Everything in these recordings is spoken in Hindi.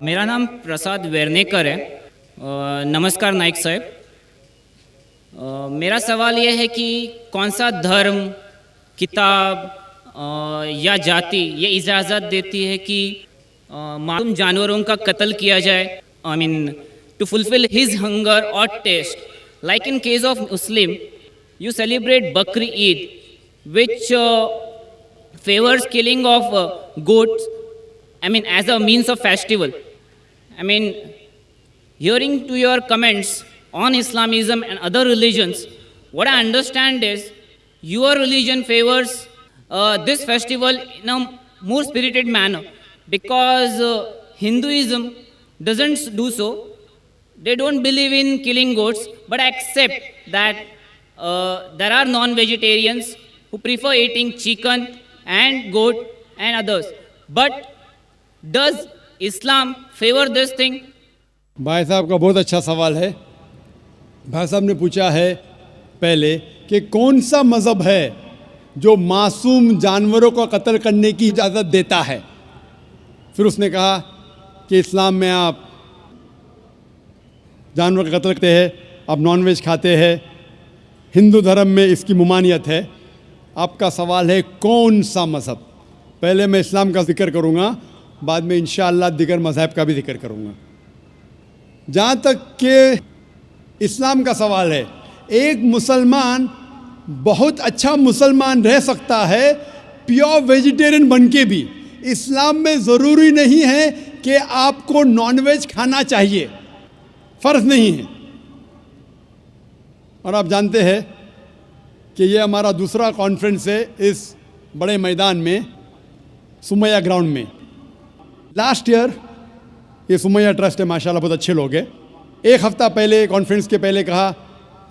मेरा नाम प्रसाद वेर्नेकर है। नमस्कार नाइक साहब। मेरा सवाल यह है कि कौन सा धर्म, किताब या जाति ये इजाज़त देती है कि मासूम जानवरों का कत्ल किया जाए, I mean to fulfil his hunger और taste. Like in case of Muslim, you celebrate Bakri Eid, which favors killing of goats, I mean, as a means of festival. I mean, hearing to your comments on Islamism and other religions, what I understand is your religion favors this festival in a more spirited manner, because Hinduism doesn't do so. They don't believe in killing goats, but accept that there are non-vegetarians who prefer eating chicken and goat and others. But does Islam favor this thing? भाई साहब का बहुत अच्छा सवाल है। भाई साहब ने पूछा है पहले कि कौन सा मज़हब है जो मासूम जानवरों को कत्ल करने की इजाज़त देता है। फिर उसने कहा कि इस्लाम में आप जानवर का कत्ल करते हैं, आप नॉनवेज खाते हैं, हिंदू धर्म में इसकी मुमानियत है। आपका सवाल है कौन सा मज़हब। पहले मैं इस्लाम का जिक्र करूँगा, बाद में इंशाअल्लाह दिगर मज़हब का भी जिक्र करूँगा। जहाँ तक कि इस्लाम का सवाल है, एक मुसलमान बहुत अच्छा मुसलमान रह सकता है प्योर वेजिटेरियन बन के भी। इस्लाम में ज़रूरी नहीं है कि आपको नॉनवेज खाना चाहिए, फ़र्ज़ नहीं है। और आप जानते हैं कि ये हमारा दूसरा कॉन्फ्रेंस है इस बड़े मैदान में, सुमैया ग्राउंड में। लास्ट ईयर ये सुमैया ट्रस्ट है, माशाल्लाह बहुत अच्छे लोग हैं। एक हफ़्ता पहले कॉन्फ्रेंस के पहले कहा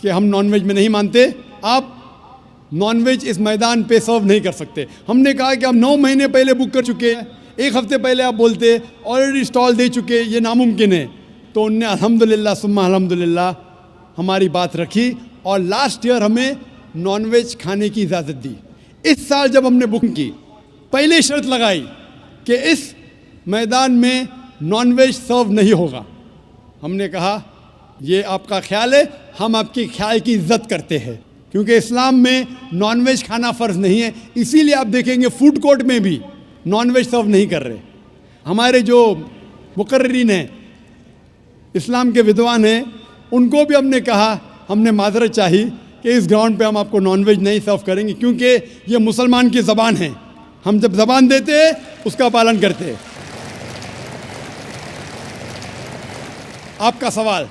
कि हम नॉनवेज में नहीं मानते, आप नॉनवेज इस मैदान पे सर्व नहीं कर सकते। हमने कहा कि हम 9 महीने पहले बुक कर चुके हैं, एक हफ़्ते पहले आप बोलते ऑलरेडी स्टॉल दे चुके, ये नामुमकिन है। तो उनने अल्हम्दुलिल्लाह सुम्मा अल्हम्दुलिल्लाह हमारी बात रखी और लास्ट ईयर हमें नॉनवेज खाने की इजाज़त दी। इस साल जब हमने बुकिंग की, पहले शर्त लगाई कि इस मैदान में नॉनवेज सर्व नहीं होगा। हमने कहा ये आपका ख्याल है, हम आपके ख्याल की इज्जत करते हैं, क्योंकि इस्लाम में नॉनवेज खाना फ़र्ज़ नहीं है। इसीलिए आप देखेंगे फूड कोर्ट में भी नॉनवेज सर्व नहीं कर रहे। हमारे जो मुकर्रिरीन हैं, इस्लाम के विद्वान हैं, उनको भी हमने कहा, हमने माजरत चाही कि इस ग्राउंड पे हम आपको नॉनवेज नहीं सर्व करेंगे, क्योंकि ये मुसलमान की ज़बान है। हम जब ज़बान देते हैं उसका पालन करते हैं। आपका सवाल,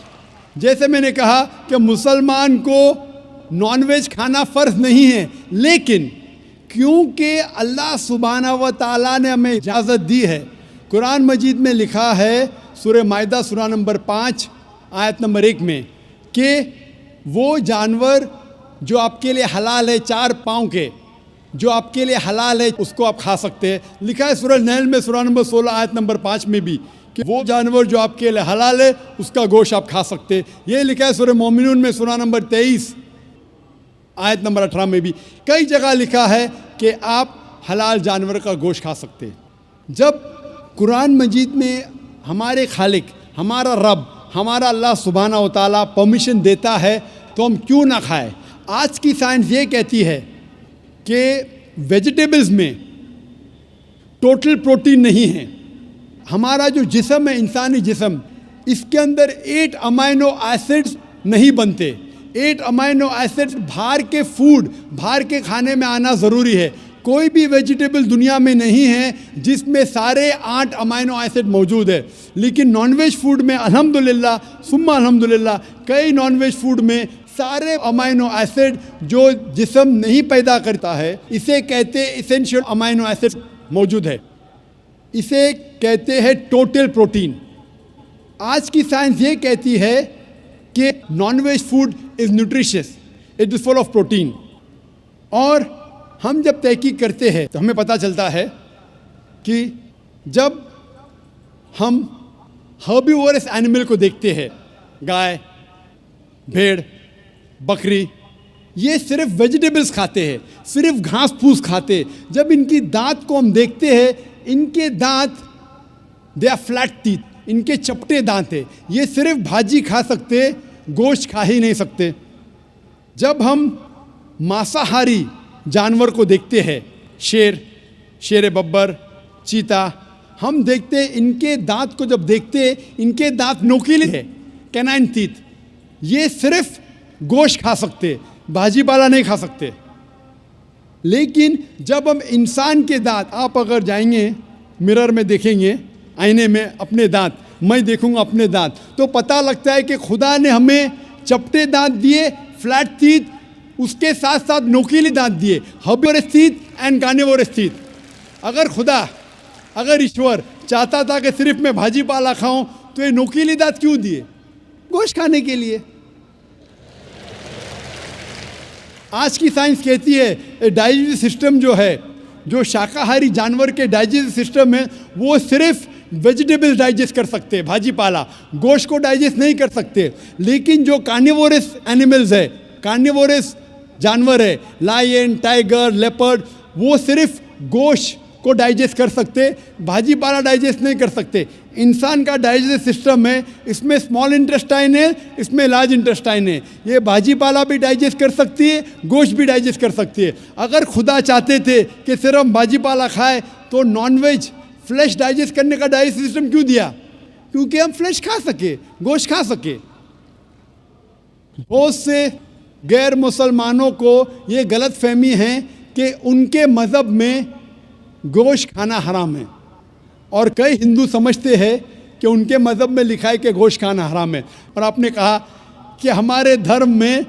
जैसे मैंने कहा कि मुसलमान को नॉनवेज खाना फ़र्ज़ नहीं है, लेकिन क्योंकि अल्लाह सुब्हानहू व तआला ने हमें इजाज़त दी है। कुरान मजीद में लिखा है सूरह माइदा सूरा नंबर 5 आयत नंबर 1 में कि वो जानवर जो आपके लिए हलाल है, 4 पाँव के, जो आपके लिए हलाल है उसको आप खा सकते हैं। लिखा है सूरह नहल में सूरा नंबर 16 आयत नंबर 5 में भी कि वो जानवर जो आपके लिए हलाल है उसका गोश्त आप खा सकते हैं। ये लिखा है सूरह मोमिनून में सूरा नंबर 23 आयत नंबर 18 में भी। कई जगह लिखा है कि आप हलाल जानवर का गोश्त खा सकते हैं। जब कुरान मजीद में हमारे खालिक, हमारा रब, हमारा अल्लाह सुब्हानहू व तआला परमिशन देता है तो हम क्यों ना खाएं। आज की साइंस ये कहती है कि वेजिटेबल्स में टोटल प्रोटीन नहीं है। हमारा जो जिस्म है, इंसानी जिस्म, इसके अंदर 8 अमाइनो एसिड्स नहीं बनते। 8 अमाइनो एसिड्स बाहर के फूड, बाहर के खाने में आना ज़रूरी है। कोई भी वेजिटेबल दुनिया में नहीं है जिसमें सारे 8 अमाइनो एसिड मौजूद है, लेकिन नॉनवेज फूड में अल्हम्दुलिल्लाह सुम्मा अल्हम्दुलिल्लाह कई नॉनवेज फूड में सारे अमाइनो एसिड जो जिस्म नहीं पैदा करता है, इसे कहते हैं इसेंशियल अमाइनो एसिड मौजूद है। इसे कहते हैं टोटल प्रोटीन। आज की साइंस ये कहती है कि nonveg food is nutritious, it is full of protein. और हम जब तहकीक करते हैं तो हमें पता चलता है कि जब हम हर्बीवोरस एनिमल को देखते हैं, गाय, भेड़, बकरी, ये सिर्फ वेजिटेबल्स खाते हैं, सिर्फ घास फूस खाते हैं। जब इनकी दांत को हम देखते हैं, इनके दांत दे आर फ्लैट टीथ, इनके चपटे दांत है, ये सिर्फ भाजी खा सकते, गोश्त खा ही नहीं सकते। जब हम मांसाहारी जानवर को देखते हैं, शेर बब्बर, चीता, हम देखते इनके दांत को जब देखते इनके दांत नोकीले हैं, कैनाइन टीथ, ये सिर्फ गोश्त खा सकते, भाजी पाला नहीं खा सकते। लेकिन जब हम इंसान के दांत, आप अगर जाएंगे मिरर में देखेंगे, आईने में अपने दांत, मैं देखूंगा अपने दांत, तो पता लगता है कि खुदा ने हमें चपटे दांत दिए, फ्लैट टीथ, उसके साथ साथ नोकीले दांत दिए, herbivores teeth and carnivorous teeth. अगर ईश्वर चाहता था कि सिर्फ मैं भाजी पाला खाऊं, तो ये नोकीले दांत क्यों दिए? गोश्त खाने के लिए। आज की साइंस कहती है डाइजेस्टिव सिस्टम जो है, जो शाकाहारी जानवर के डाइजेस्टिव सिस्टम है, वो सिर्फ वेजिटेबल्स डाइजेस्ट कर सकते हैं, भाजी पाला, गोश्त को डाइजेस्ट नहीं कर सकते। लेकिन जो कार्निवोरस एनिमल्स है, कार्निवोरस जानवर है, लायन, टाइगर, लेपर्ड, वो सिर्फ गोश्त को डाइजेस्ट कर सकते, भाजी पाला डाइजेस्ट नहीं कर सकते। इंसान का डाइजेस्टिव सिस्टम है, इसमें स्मॉल इंटेस्टाइन है, इसमें लार्ज इंटेस्टाइन है, ये भाजी पाला भी डाइजेस्ट कर सकती है, गोश्त भी डाइजेस्ट कर सकती है। अगर खुदा चाहते थे कि सिर्फ हम भाजी पाला खाए, तो नॉनवेज फ्लैश डाइजेस्ट करने का डाइजेस्टिव सिस्टम क्यों दिया? क्योंकि हम फ्लैश खा सके, गोश्त खा सके। बहुत से गैर मुसलमानों को ये गलत फहमी है कि उनके मज़हब में गोश्त खाना हराम है, और कई हिंदू समझते हैं कि उनके मज़हब में लिखा है कि गोश्त खाना हराम है। और आपने कहा कि हमारे धर्म में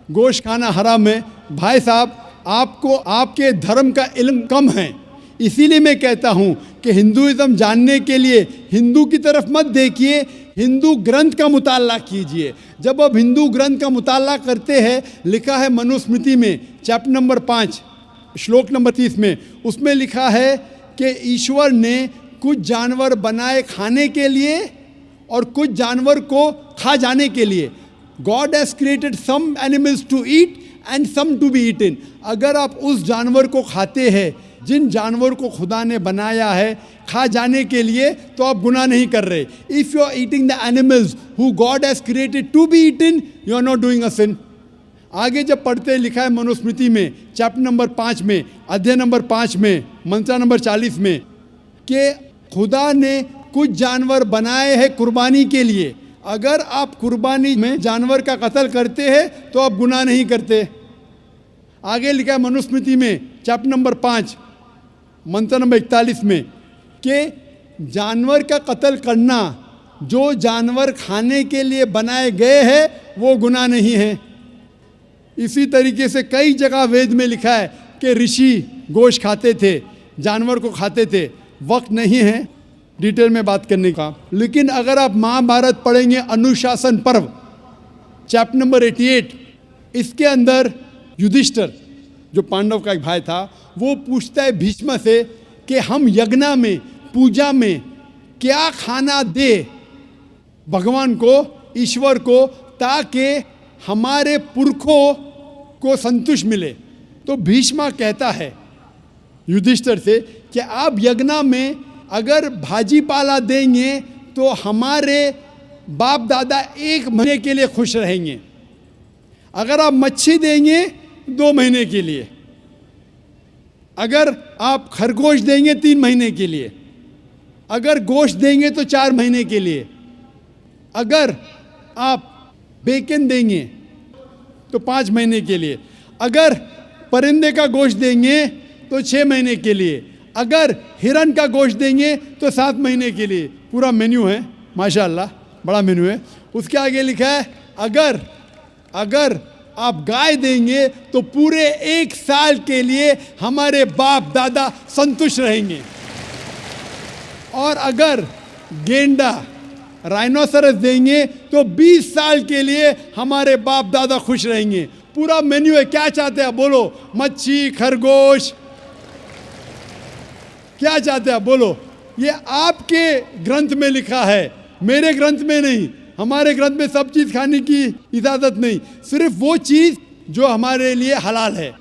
गोश्त खाना हराम है। भाई साहब, आपको आपके धर्म का इल्म कम है, इसीलिए मैं कहता हूँ कि हिंदुइज़्म जानने के लिए हिंदू की तरफ मत देखिए, हिंदू ग्रंथ का मुताला कीजिए। जब आप हिंदू ग्रंथ का मुताला करते हैं, लिखा है मनुस्मृति में चैप्टर नंबर 5 श्लोक नंबर 30 में, उसमें लिखा है कि ईश्वर ने कुछ जानवर बनाए खाने के लिए और कुछ जानवर को खा जाने के लिए। God has created some animals to eat and some to be eaten. अगर आप उस जानवर को खाते हैं जिन जानवर को खुदा ने बनाया है खा जाने के लिए, तो आप गुनाह नहीं कर रहे। If you are eating the animals who God has created to be eaten, you are not doing a sin. आगे जब पढ़ते लिखा है मनुस्मृति में चैप्टर नंबर 5 में, अध्याय नंबर 5 में, मंत्र नंबर 40 में, कि खुदा ने कुछ जानवर बनाए हैं कुर्बानी के लिए। अगर आप कुर्बानी में जानवर का कत्ल करते हैं तो आप गुनाह नहीं करते। आगे लिखा है मनुस्मृति में चैप्टर नंबर 5 मंत्र नंबर 41 में कि जानवर का कत्ल करना, जो जानवर खाने के लिए बनाए गए हैं, वो गुनाह नहीं है। इसी तरीके से कई जगह वेद में लिखा है कि ऋषि गोश्त खाते थे, जानवर को खाते थे। वक्त नहीं है डिटेल में बात करने का, लेकिन अगर आप महाभारत पढ़ेंगे अनुशासन पर्व चैप्टर नंबर 88, इसके अंदर युधिष्ठिर जो पांडव का एक भाई था, वो पूछता है भीष्म से कि हम यज्ञ में, पूजा में क्या खाना दे भगवान को, ईश्वर को, ताकि हमारे पुरखों को संतुष्ट मिले। तो भीष्म कहता है युधिष्ठिर से कि आप यज्ञ में अगर भाजी पाला देंगे तो हमारे बाप दादा 1 महीने के लिए खुश रहेंगे। अगर आप मच्छी देंगे 2 महीने के लिए, अगर आप खरगोश देंगे 3 महीने के लिए, अगर गोश्त देंगे तो 4 महीने के लिए, अगर आप बेकन देंगे तो 5 महीने के लिए, अगर परिंदे का गोश्त देंगे तो 6 महीने के लिए, अगर हिरन का गोश्त देंगे तो 7 महीने के लिए। पूरा मेन्यू है, माशाल्लाह बड़ा मेन्यू है। उसके आगे लिखा है अगर आप गाय देंगे तो पूरे 1 साल के लिए हमारे बाप दादा संतुष्ट रहेंगे, और अगर गेंडा राइनोसरस देंगे तो 20 साल के लिए हमारे बाप दादा खुश रहेंगे। पूरा मेन्यू है। क्या चाहते हैं बोलो? मच्छी, खरगोश, क्या चाहते हैं बोलो? ये आपके ग्रंथ में लिखा है, मेरे ग्रंथ में नहीं। हमारे ग्रंथ में सब चीज़ खाने की इजाज़त नहीं, सिर्फ वो चीज़ जो हमारे लिए हलाल है।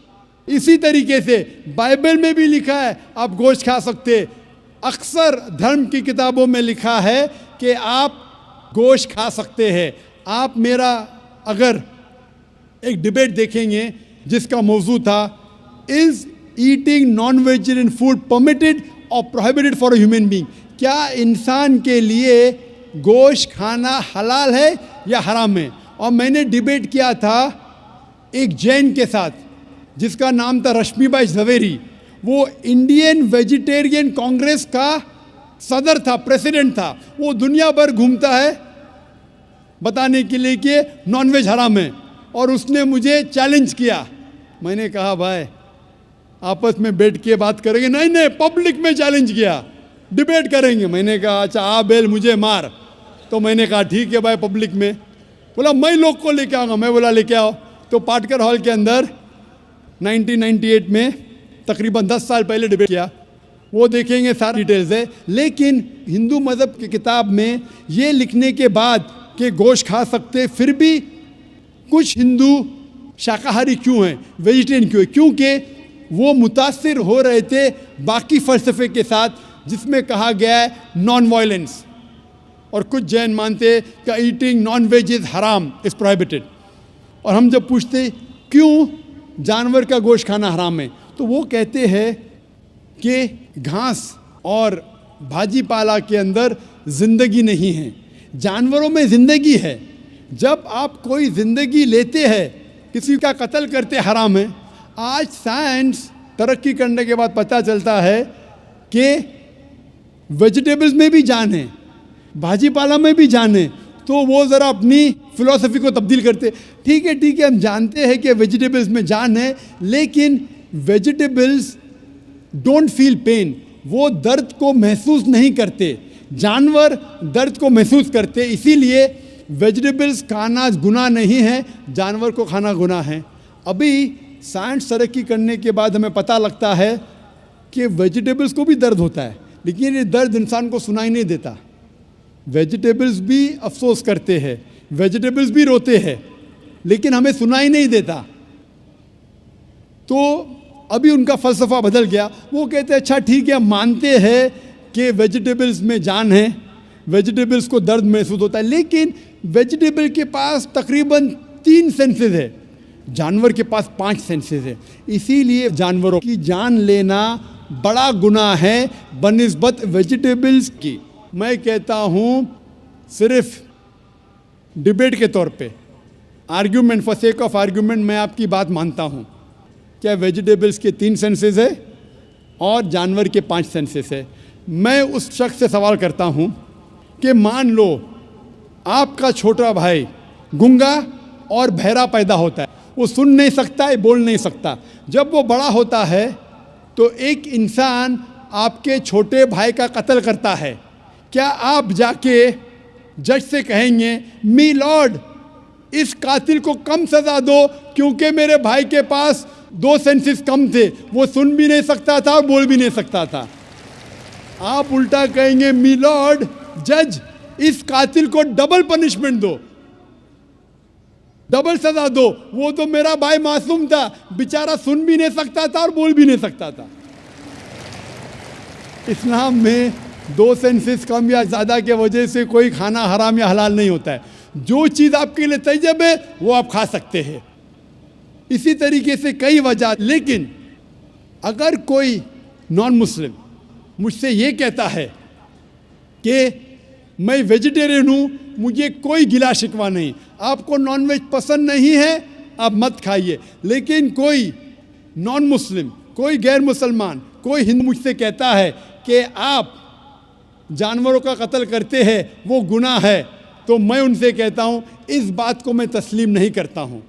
इसी तरीके से बाइबल में भी लिखा है आप गोश्त खा सकते। अक्सर धर्म की किताबों में लिखा है कि आप गोश्त खा सकते हैं। आप मेरा अगर एक डिबेट देखेंगे जिसका मौजू था, is eating non vegetarian food permitted और prohibited for a human being? क्या इंसान के लिए गोश्त खाना हलाल है या हराम है? और मैंने डिबेट किया था एक जैन के साथ जिसका नाम था रश्मिबाई झवेरी। वो इंडियन वेजिटेरियन कांग्रेस का सदर था, प्रेसिडेंट था। वो दुनिया भर घूमता है बताने के लिए कि नॉनवेज हराम है, और उसने मुझे चैलेंज किया। मैंने कहा भाई आपस में बैठ के बात करेंगे। नहीं नहीं, पब्लिक में चैलेंज किया, डिबेट करेंगे। मैंने कहा अच्छा आ बेल मुझे मार। तो मैंने कहा ठीक है भाई, पब्लिक में। बोला मैं लोग को लेके आऊँगा। मैं बोला लेके आओ। तो पाटकर हॉल के अंदर 1998 में तकरीबन 10 साल पहले डिबेट किया। वो देखेंगे, सारी डिटेल्स है। लेकिन हिंदू मज़हब की किताब में ये लिखने के बाद कि गोश्त खा सकते, फिर भी कुछ हिंदू शाकाहारी क्यों हैं, वेजिटेरियन क्यों है? क्योंकि वो मुतासिर हो रहे थे बाकी फ़लसफ़े के साथ जिसमें कहा गया है नॉन वायलेंस। और कुछ जैन मानते कि ईटिंग नॉन वेज इज़ हराम, इज़ प्रोहिबिटेड। और हम जब पूछते क्यों जानवर का गोश्त खाना हराम है, तो वो कहते हैं कि घास और भाजी पाला के अंदर ज़िंदगी नहीं है, जानवरों में ज़िंदगी है। जब आप कोई ज़िंदगी लेते हैं, किसी का कत्ल करते, हराम है। आज साइंस तरक्की करने के बाद पता चलता है कि वेजिटेबल्स में भी जान है, भाजी पाला में भी जान है। तो वो ज़रा अपनी फ़िलॉसफी को तब्दील करते। ठीक है, हम जानते हैं कि वेजिटेबल्स में जान है, लेकिन वेजिटेबल्स डोंट फील पेन, वो दर्द को महसूस नहीं करते। जानवर दर्द को महसूस करते, इसीलिए वेजिटेबल्स खाना गुनाह नहीं है, जानवर को खाना गुनाह है। अभी साइंस तरक्की करने के बाद हमें पता लगता है कि वेजिटेबल्स को भी दर्द होता है, लेकिन ये दर्द इंसान को सुनाई नहीं देता। वेजिटेबल्स भी अफसोस करते हैं, वेजिटेबल्स भी रोते हैं, लेकिन हमें सुनाई नहीं देता। तो अभी उनका फ़लसफ़ा बदल गया। वो कहते हैं अच्छा ठीक है, मानते हैं कि वेजिटेबल्स में जान है, वेजिटेबल्स को दर्द महसूस होता है, लेकिन वेजिटेबल के पास तकरीबन 3 सेंसेस है, जानवर के पास 5 सेंसेस है। इसीलिए जानवरों की जान लेना बड़ा गुनाह है बनिस्बत वेजिटेबल्स की। मैं कहता हूँ सिर्फ डिबेट के तौर पे, argument, for sake of argument, मैं आपकी बात मानता हूँ। क्या वेजिटेबल्स के 3 सेंसेस है और जानवर के 5 सेंसेस है। मैं उस शख्स से सवाल करता हूँ कि मान लो आपका छोटा भाई गूंगा और बहरा पैदा होता है, वो सुन नहीं सकता है, बोल नहीं सकता। जब वो बड़ा होता है तो एक इंसान आपके छोटे भाई का कत्ल करता है, क्या आप जाके जज से कहेंगे मी लॉर्ड इस कातिल को कम सज़ा दो क्योंकि मेरे भाई के पास 2 सेंसेस कम थे, वो सुन भी नहीं सकता था और बोल भी नहीं सकता था? आप उल्टा कहेंगे मी लॉर्ड जज इस कातिल को डबल पनिशमेंट दो, डबल सजा दो, वो तो मेरा भाई मासूम था, बेचारा सुन भी नहीं सकता था और बोल भी नहीं सकता था। इस्लाम में 2 सेंसेस कम या ज़्यादा के वजह से कोई खाना हराम या हलाल नहीं होता है। जो चीज़ आपके लिए तैयब है वो आप खा सकते हैं। इसी तरीके से कई वजह। लेकिन अगर कोई नॉन मुस्लिम मुझसे ये कहता है कि मैं वेजिटेरियन हूँ, मुझे कोई गिला शिकवा नहीं, आपको नॉनवेज पसंद नहीं है आप मत खाइए, लेकिन कोई नॉन मुस्लिम, कोई गैर मुसलमान, कोई हिंदू मुझसे कहता है कि आप जानवरों का कत्ल करते हैं वो गुनाह है, तो मैं उनसे कहता हूँ इस बात को मैं तस्लीम नहीं करता हूँ।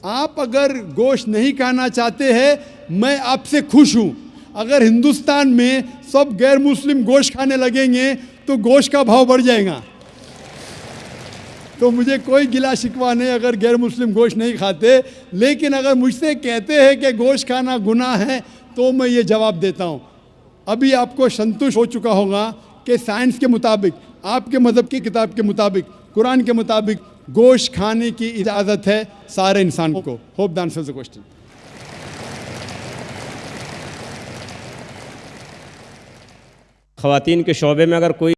आप अगर गोश्त नहीं खाना चाहते हैं, मैं आपसे खुश हूँ। अगर हिंदुस्तान में सब गैर मुस्लिम गोश्त खाने लगेंगे तो गोश्त का भाव बढ़ जाएगा। तो मुझे कोई गिला शिकवा नहीं अगर गैर मुस्लिम गोश्त नहीं खाते, लेकिन अगर मुझसे कहते हैं कि गोश्त खाना गुनाह है तो मैं ये जवाब देता हूँ। अभी आपको संतुष्ट हो चुका होगा कि साइंस के मुताबिक, आपके मज़हब की किताब के मुताबिक, कुरान के मुताबिक गोश्त खाने की इजाज़त है सारे इंसान को। Hope the answer the question. ख़वातीन के शोबे में अगर कोई